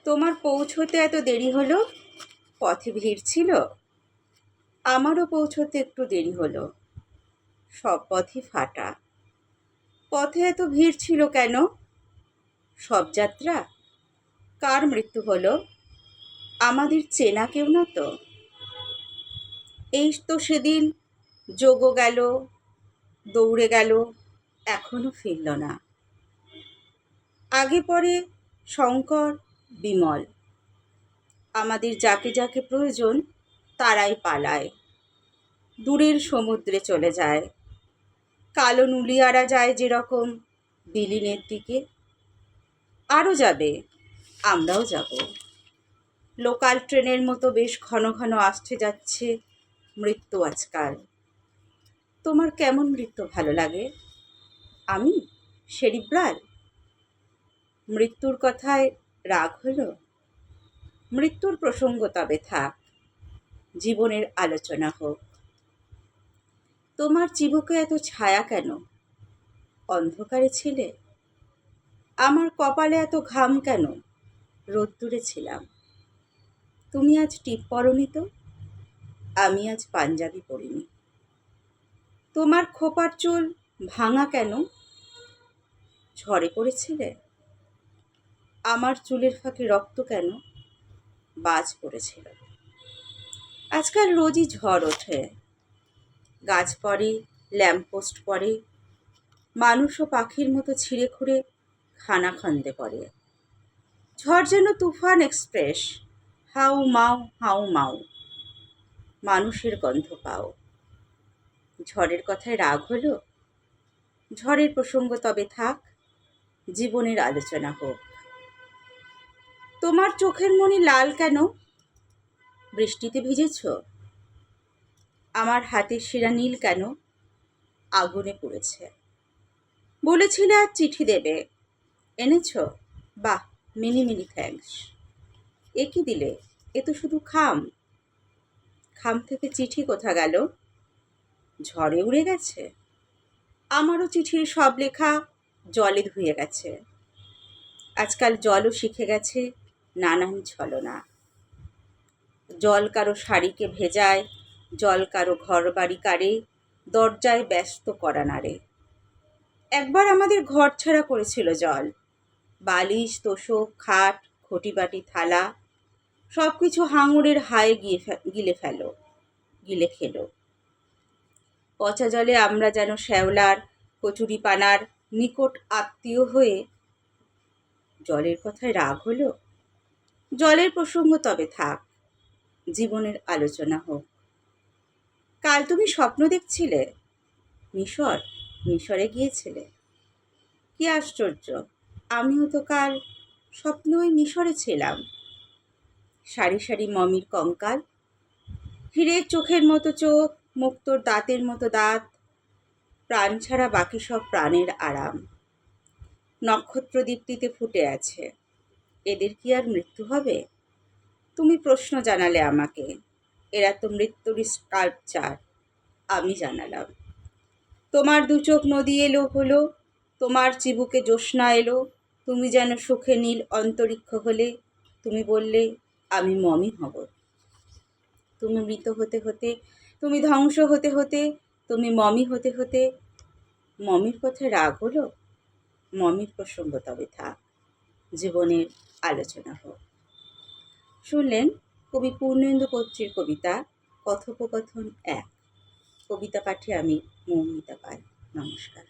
তোমার পৌঁছতে এত দেরি হলো? পথে ভিড় ছিল? আমারও পৌঁছতে একটু দেরি হলো। সব পথই ফাটা। পথে এত ভিড় ছিল কেন? সব যাত্রা? কার মৃত্যু হলো? আমাদের চেনা কেউ না তো? এই তো সেদিন যোগও গেল, দৌড়ে গেল, এখনো ফিরল না। আগে পরে শঙ্কর, বিমল। আমাদের যাকে যাকে প্রয়োজন তারাই পালায়, দূরের সমুদ্রে চলে যায়। কালো নুলিয়ারা যায় যেরকম বিলীনের দিকে, আরও যাবে, আমরাও যাব। লোকাল ট্রেনের মতো বেশ ঘন ঘন আসছে যাচ্ছে মৃত্যু আজকাল। তোমার কেমন মৃত্যু ভালো লাগে? আমি সেরিব্রাল? মৃত্যুর কথায় রাগ হলো? মৃত্যুর প্রসঙ্গ তবে থাক, জীবনের আলোচনা হোক। তোমার চিবুকে এত ছায়া কেন? অন্ধকারে ছিলে? আমার কপালে এত ঘাম কেন? রোদ্দুরে ছিলাম। তুমি আজ টিপ পরনি তো? আমি আজ পাঞ্জাবি পরিনি। তোমার খোপার চুল ভাঙা কেন? ঝড়ে পড়েছিলে? আমার চুলের ফাঁকে রক্ত কেন? বাজ পড়েছিল। আজকাল রোজই ঝড় ওঠে, গাছ পড়ে, ল্যাম্পপোস্ট পড়ে, মানুষ ও পাখির মতো ছিঁড়ে খুঁড়ে খানাখন্দে পড়ে। ঝড় যেন তুফান এক্সপ্রেস, হাউ মাউ হাউ মাউ, মানুষের গন্ধ পাও। ঝড়ের কথায় রাগ হলো? ঝড়ের প্রসঙ্গ তবে থাক, জীবনের আলোচনা হোক। তোমার চোখের মণি লাল কেন? বৃষ্টিতে ভিজেছ? আমার হাতের শিরা নীল কেন? আগুনে পুড়েছে। বলেছিলে আজ চিঠি দেবে, এনেছ? বাহ, মিনি মিনি থ্যাঙ্কস। এ কি দিলে? এ তো শুধু খাম। খাম থেকে চিঠি কোথা গেল? ঝড়ে উড়ে গেছে? আমারও চিঠির সব লেখা জলে ধুয়ে গেছে। আজকাল জলও শিখে গেছে নানান ছলনা। জল কারো শাড়িকে ভেজায়, জল কারো ঘর বাড়ি কাড়ে, দরজায় ব্যস্ত করা নাড়ে। একবার আমাদের ঘর ছাড়া করেছিল জল। বালিশ, তোশক, খাট, ঘটিবাটি, থালা সব কিছু হাঙরের হায়ে গিলে খেলো। পচা জলে আমরা যেন শ্যাওলার, কচুরিপানার নিকট আত্মীয় হয়ে। জলের কথায় রাগ হলো? জলের প্রসঙ্গ তবে থাক, জীবনের আলোচনা হোক। কাল তুমি স্বপ্ন দেখছিলে? মিশরে গিয়েছিলে? কি আশ্চর্য, আমিও তো কাল স্বপ্নই মিশরে ছিলাম। সারি সারি মমির কঙ্কাল, হীরের চোখের মতো চোখ, মুক্তোর দাঁতের মতো দাঁত, প্রাণ ছাড়া বাকি সব প্রাণের আরাম। নক্ষত্র দীপ্তিতে ফুটে আছে, এদের কি আর মৃত্যু হবে? তুমি প্রশ্ন জানালে আমাকে, এরা তো মৃত্যুর স্কাল্পচার। আমি জানালাম। তোমার দু চোখ নদী এলো হলো, তোমার চিবুকে জ্যোৎস্না এলো, তুমি যেন সুখে নীল অন্তরিক্ষ হলে। তুমি বললে আমি মমি হব। তুমি মৃত হতে হতে, তুমি ধ্বংস হতে হতে, তুমি মমি হতে হতে। মমির কথায় রাগ হলো? মমির প্রসঙ্গ তবে থাক, জীবনের আলোচনা হোক। শুনলেন কবি পূর্ণেন্দু কর্ত্রীর কবিতা কথোপকথন 1। কবিতা পাঠে আমি মৌমিতা পাল। নমস্কার।